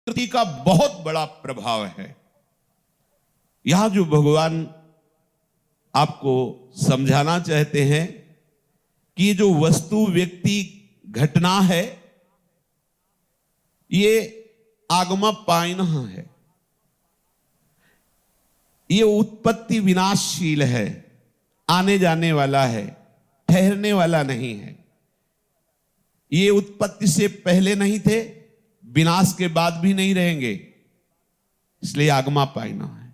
प्रकृति का बहुत बड़ा प्रभाव है। यहां जो भगवान आपको समझाना चाहते हैं कि जो वस्तु, व्यक्ति, घटना है, ये आगमपायिन है, ये उत्पत्ति विनाशशील है, आने जाने वाला है, ठहरने वाला नहीं है। ये उत्पत्ति से पहले नहीं थे, विनाश के बाद भी नहीं रहेंगे, इसलिए आगमपायिन है।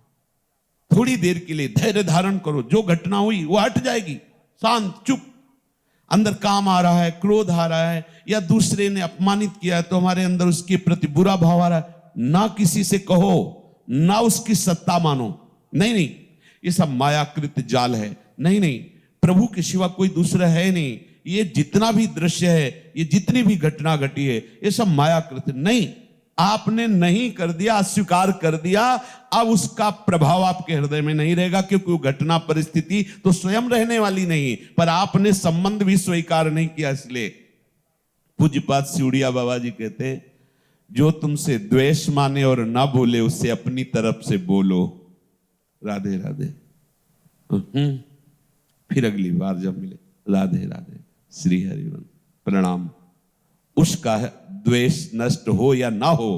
थोड़ी देर के लिए धैर्य धारण करो, जो घटना हुई वो हट जाएगी। शांत, चुप। अंदर काम आ रहा है, क्रोध आ रहा है, या दूसरे ने अपमानित किया है तो हमारे अंदर उसके प्रति बुरा भाव आ रहा है, ना किसी से कहो, ना उसकी सत्ता मानो। नहीं नहीं, ये सब मायाकृत जाल है। नहीं नहीं, प्रभु के सिवा कोई दूसरा है नहीं। ये जितना भी दृश्य है, ये जितनी भी घटना घटी है, ये सब मायाकृत। नहीं, आपने नहीं कर दिया, अस्वीकार कर दिया, अब उसका प्रभाव आपके हृदय में नहीं रहेगा, क्योंकि वो घटना, परिस्थिति तो स्वयं रहने वाली नहीं, पर आपने संबंध भी स्वीकार नहीं किया। इसलिए पूज्यपाद सिउड़िया बाबा जी कहते हैं, जो तुमसे द्वेष माने और ना बोले, उससे अपनी तरफ से बोलो। राधे राधे। फिर अगली बार जब मिले, राधे राधे, श्री हरिवंश, प्रणाम। उसका द्वेष नष्ट हो या ना हो,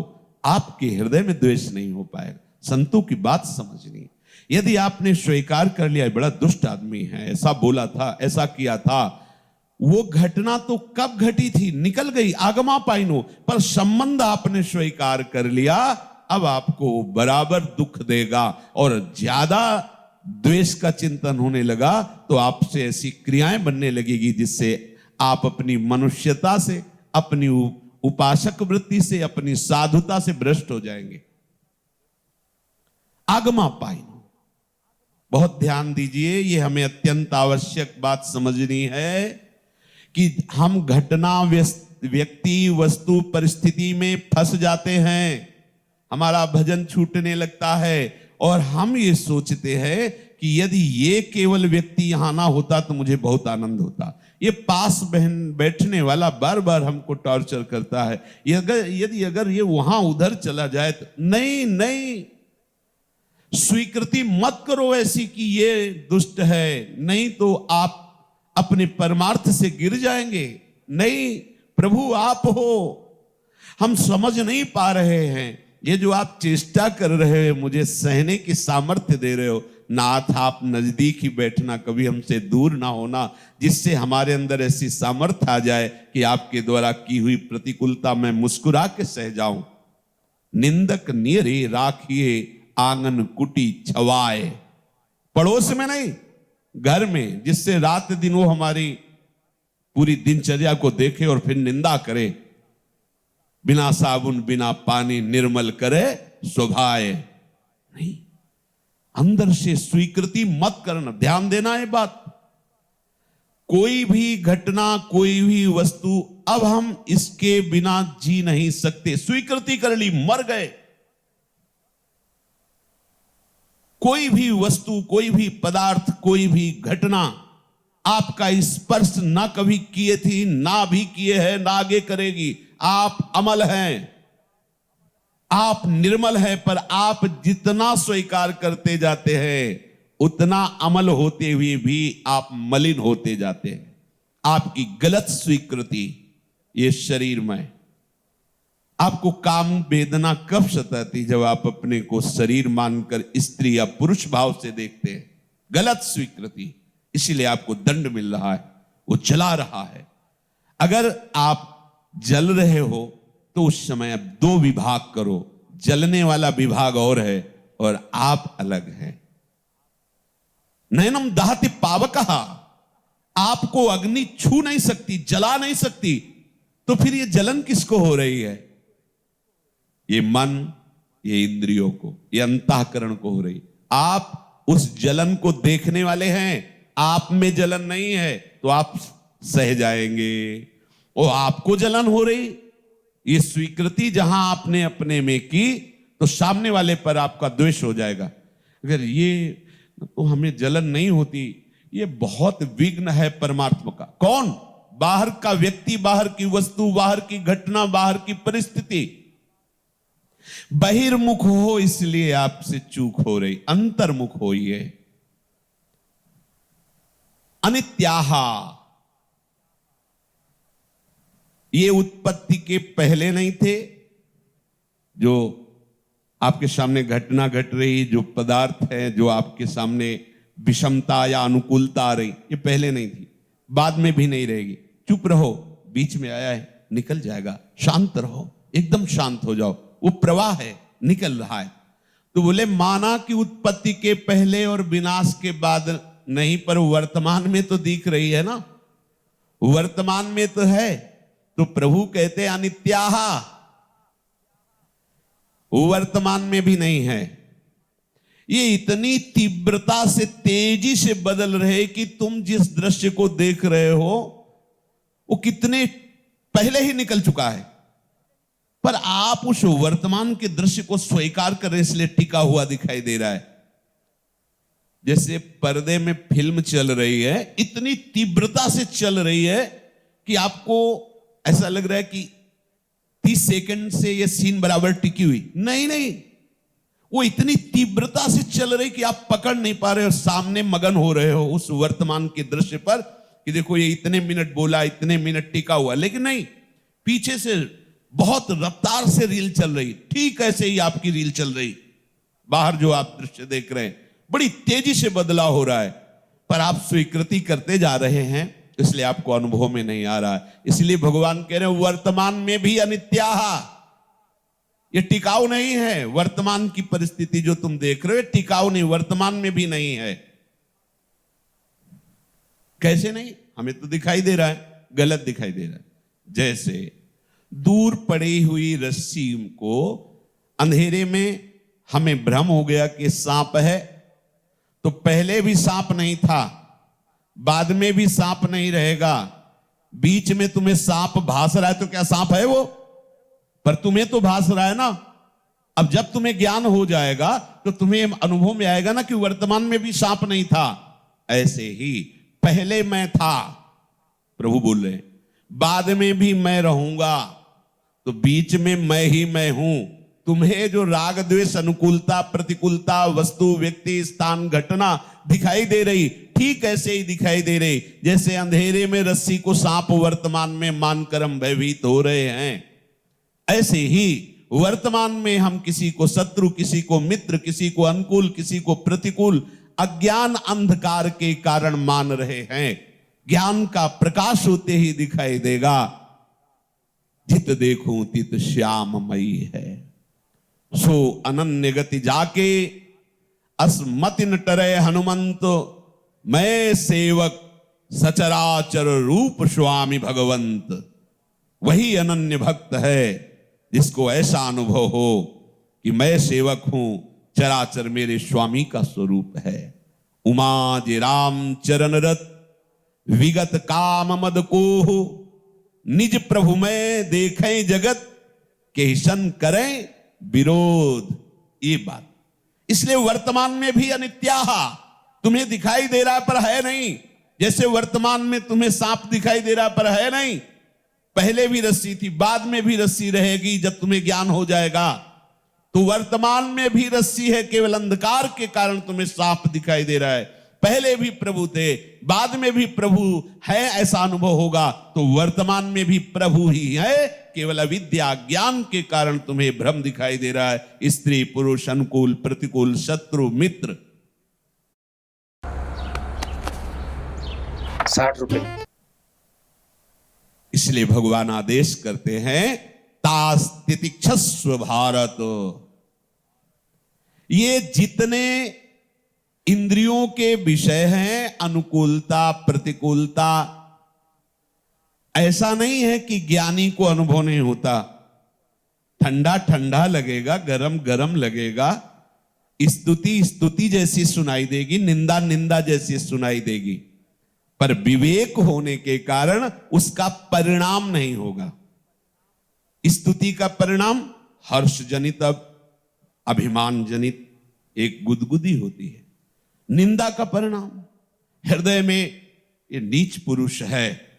आपके हृदय में द्वेष नहीं हो पाएगा। संतों की बात समझनी। यदि आपने स्वीकार कर लिया, बड़ा दुष्ट आदमी है, ऐसा बोला था, ऐसा किया था, वो घटना तो कब घटी थी, निकल गई, आगमपायिन हो, पर संबंध आपने स्वीकार कर लिया, अब आपको बराबर दुख देगा। और ज्यादा द्वेष का चिंतन होने लगा तो आपसे ऐसी क्रियाएं बनने लगेगी जिससे आप अपनी मनुष्यता से, अपनी उपासक वृत्ति से, अपनी साधुता से भ्रष्ट हो जाएंगे। आगमपायिन, बहुत ध्यान दीजिए, ये हमें अत्यंत आवश्यक बात समझनी है कि हम घटना, व्यक्ति, वस्तु, परिस्थिति में फंस जाते हैं। हमारा भजन छूटने लगता है और हम ये सोचते हैं कि यदि ये केवल व्यक्ति यहां ना होता तो मुझे बहुत आनंद होता। ये पास बैठने वाला बार बार हमको टॉर्चर करता है, यदि अगर ये वहां उधर चला जाए तो। नहीं नहीं, स्वीकृति मत करो ऐसी कि ये दुष्ट है, नहीं तो आप अपने परमार्थ से गिर जाएंगे। नहीं, प्रभु आप हो, हम समझ नहीं पा रहे हैं। ये जो आप चेष्टा कर रहे हो, मुझे सहने की सामर्थ्य दे रहे हो, नाथ आप नजदीक ही बैठना, कभी हमसे दूर ना होना, जिससे हमारे अंदर ऐसी सामर्थ्य आ जाए कि आपके द्वारा की हुई प्रतिकूलता में मुस्कुरा के सह जाऊं। निंदक नियरे राखिए आंगन कुटी छवाए, पड़ोस में नहीं, घर में, जिससे रात दिन वो हमारी पूरी दिनचर्या को देखे और फिर निंदा करे। बिना साबुन बिना पानी निर्मल करे स्वभाए। नहीं, अंदर से स्वीकृति मत करना, ध्यान देना है बात। कोई भी घटना, कोई भी वस्तु, अब हम इसके बिना जी नहीं सकते। स्वीकृति कर ली, मर गए। कोई भी वस्तु, कोई भी पदार्थ, कोई भी घटना आपका स्पर्श ना कभी किए थी, ना भी किए हैं, ना आगे करेगी। आप अमल हैं, आप निर्मल हैं, पर आप जितना स्वीकार करते जाते हैं उतना अमल होते हुए भी आप मलिन होते जाते हैं। आपकी गलत स्वीकृति ये शरीर में। आपको काम वेदना कब सताती? जब आप अपने को शरीर मानकर स्त्री या पुरुष भाव से देखते हैं। गलत स्वीकृति, इसीलिए आपको दंड मिल रहा है, वो जला रहा है। अगर आप जल रहे हो तो उस समय अब दो विभाग करो, जलने वाला विभाग और है और आप अलग हैं। नयनम दहति पावकः, आपको अग्नि छू नहीं सकती, जला नहीं सकती, तो फिर ये जलन किसको हो रही है? ये मन, ये इंद्रियों को, ये अंतःकरण को हो रही। आप उस जलन को देखने वाले हैं, आप में जलन नहीं है तो आप सह जाएंगे। और आपको जलन हो रही, ये स्वीकृति जहां आपने अपने में की तो सामने वाले पर आपका द्वेष हो जाएगा। अगर ये तो हमें जलन नहीं होती, ये बहुत विघ्न है परमात्मा का। कौन? बाहर का व्यक्ति, बाहर की वस्तु, बाहर की घटना, बाहर की परिस्थिति। बहिर्मुख हो इसलिए आपसे चूक हो रही, अंतर्मुख होइए। अनित्याहा, ये उत्पत्ति के पहले नहीं थे। जो आपके सामने घटना घट रही, जो पदार्थ है, जो आपके सामने विषमता या अनुकूलता आ रही, ये पहले नहीं थी, बाद में भी नहीं रहेगी। चुप रहो, बीच में आया है, निकल जाएगा। शांत रहो, एकदम शांत हो जाओ, वो प्रवाह है, निकल रहा है। तो बोले माना कि उत्पत्ति के पहले और विनाश के बाद नहीं, पर वर्तमान में तो दिख रही है ना, वर्तमान में तो है। तो प्रभु कहते अनित्याहा, वर्तमान में भी नहीं है। ये इतनी तीव्रता से, तेजी से बदल रहे कि तुम जिस दृश्य को देख रहे हो वो कितने पहले ही निकल चुका है, पर आप उस वर्तमान के दृश्य को स्वीकार कर रहे, इसलिए टिका हुआ दिखाई दे रहा है। जैसे पर्दे में फिल्म चल रही है, इतनी तीव्रता से चल रही है कि आपको ऐसा लग रहा है कि 30 सेकंड से ये सीन बराबर टिकी हुई, नहीं, वो इतनी तीव्रता से चल रही कि आप पकड़ नहीं पा रहे हो, सामने मगन हो रहे हो उस वर्तमान के दृश्य पर कि देखो ये इतने मिनट बोला, इतने मिनट टिका हुआ। लेकिन नहीं, पीछे से बहुत रफ्तार से रील चल रही, ठीक ऐसे ही आपकी रील चल रही। बाहर जो आप दृश्य देख रहे हैं बड़ी तेजी से बदलाव हो रहा है, पर आप स्वीकृति करते जा रहे हैं, इसलिए आपको अनुभव में नहीं आ रहा है। इसलिए भगवान कह रहे हैं वर्तमान में भी अनित्याहा, ये टिकाऊ नहीं है। वर्तमान की परिस्थिति जो तुम देख रहे हो टिकाऊ नहीं, वर्तमान में भी नहीं है। कैसे नहीं? हमें तो दिखाई दे रहा है, गलत दिखाई दे रहा है। जैसे दूर पड़ी हुई रस्सी को अंधेरे में हमें भ्रम हो गया कि सांप है, तो पहले भी सांप नहीं था, बाद में भी सांप नहीं रहेगा, बीच में तुम्हें सांप भास रहा है, तो क्या सांप है वो? पर तुम्हें तो भास रहा है ना। अब जब तुम्हें ज्ञान हो जाएगा तो तुम्हें अनुभव में आएगा ना कि वर्तमान में भी सांप नहीं था। ऐसे ही पहले मैं था, प्रभु बोल रहे, बाद में भी मैं रहूंगा, तो बीच में मैं ही मैं हूं। तुम्हें जो राग द्वेष अनुकूलता प्रतिकूलता वस्तु व्यक्ति स्थान घटना दिखाई दे रही, ठीक ऐसे ही दिखाई दे रही जैसे अंधेरे में रस्सी को सांप वर्तमान में मानकर हम भयभीत हो रहे हैं। ऐसे ही वर्तमान में हम किसी को शत्रु, किसी को मित्र, किसी को अनुकूल, किसी को प्रतिकूल अज्ञान अंधकार के कारण मान रहे हैं। ज्ञान का प्रकाश होते ही दिखाई देगा, जित देखूं तित श्याममयी है। सो अनन्य गति जाके अस्मति न टरे हनुमंत, मैं सेवक सचराचर रूप स्वामी भगवंत। वही अनन्य भक्त है जिसको ऐसा अनुभव हो कि मैं सेवक हूं, चराचर मेरे स्वामी का स्वरूप है। उमा जे राम चरण रत विगत काम मद को, निज प्रभु में देखें जगत के सन करें विरोध। ये बात, इसलिए वर्तमान में भी अनित्याहा, तुम्हें दिखाई दे रहा पर है नहीं। जैसे वर्तमान में तुम्हें सांप दिखाई दे रहा पर है नहीं, पहले भी रस्सी थी, बाद में भी रस्सी रहेगी जब तुम्हें ज्ञान हो जाएगा। तो वर्तमान में भी रस्सी है, केवल अंधकार के कारण तुम्हें सांप दिखाई दे रहा है। पहले भी प्रभु थे, बाद में भी प्रभु है, ऐसा अनुभव होगा। तो वर्तमान में भी प्रभु ही है, केवल अविद्या ज्ञान के कारण तुम्हें भ्रम दिखाई दे रहा है। स्त्री पुरुष अनुकूल प्रतिकूल शत्रु मित्र। 60 रुपए। इसलिए भगवान आदेश करते हैं तास्तितिक्षस्व भारत। ये जितने इंद्रियों के विषय हैं, अनुकूलता प्रतिकूलता, ऐसा नहीं है कि ज्ञानी को अनुभव नहीं होता। ठंडा ठंडा लगेगा, गरम गरम लगेगा, स्तुति स्तुति जैसी सुनाई देगी, निंदा निंदा जैसी सुनाई देगी, पर विवेक होने के कारण उसका परिणाम नहीं होगा। स्तुति का परिणाम हर्ष जनित, अभिमान जनित एक गुदगुदी होती है। निंदा का परिणाम हृदय में ये नीच पुरुष है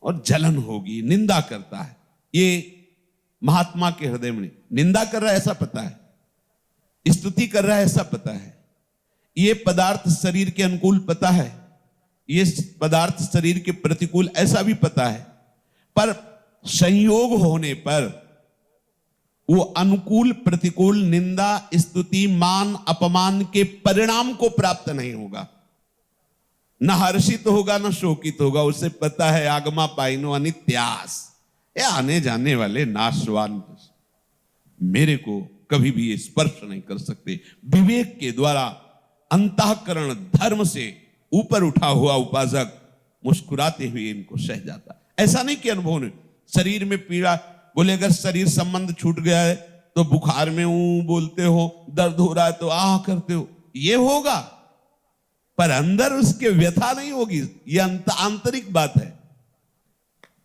और जलन होगी, निंदा करता है। ये महात्मा के हृदय में निंदा कर रहा है ऐसा पता है, स्तुति कर रहा है ऐसा पता है, ये पदार्थ शरीर के अनुकूल पता है, ये पदार्थ शरीर के प्रतिकूल ऐसा भी पता है, पर संयोग होने पर वो अनुकूल प्रतिकूल निंदा स्तुति मान अपमान के परिणाम को प्राप्त नहीं होगा, न हर्षित होगा न शोकित होगा। उसे पता है आगमा पाइनो अनित्यास, ये आने जाने वाले नाशवान मेरे को कभी भी ये स्पर्श नहीं कर सकते। विवेक के द्वारा अंतःकरण धर्म से ऊपर उठा हुआ उपासक मुस्कुराते हुए इनको सह जाता। ऐसा नहीं कि अनुभव ने शरीर में पीड़ा, बोले अगर शरीर संबंध छूट गया है तो बुखार में बोलते हो, दर्द हो रहा है तो आह करते हो, ये होगा, पर अंदर उसके व्यथा नहीं होगी। ये आंतरिक बात है।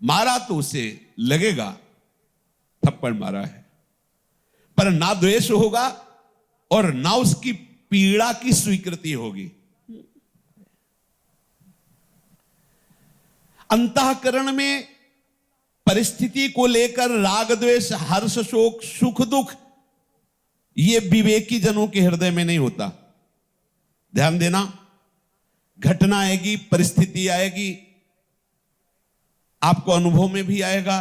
मारा तो उसे लगेगा थप्पड़ मारा है, पर ना द्वेष होगा और ना उसकी पीड़ा की स्वीकृति होगी। अंतःकरण में परिस्थिति को लेकर राग द्वेष हर्ष शोक सुख दुख ये विवेकी जनों के हृदय में नहीं होता। ध्यान देना, घटना आएगी, परिस्थिति आएगी, आपको अनुभव में भी आएगा,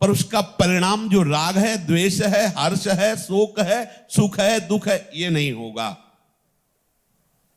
पर उसका परिणाम जो राग है, द्वेष है, हर्ष है, शोक है, सुख है, दुख है, ये नहीं होगा।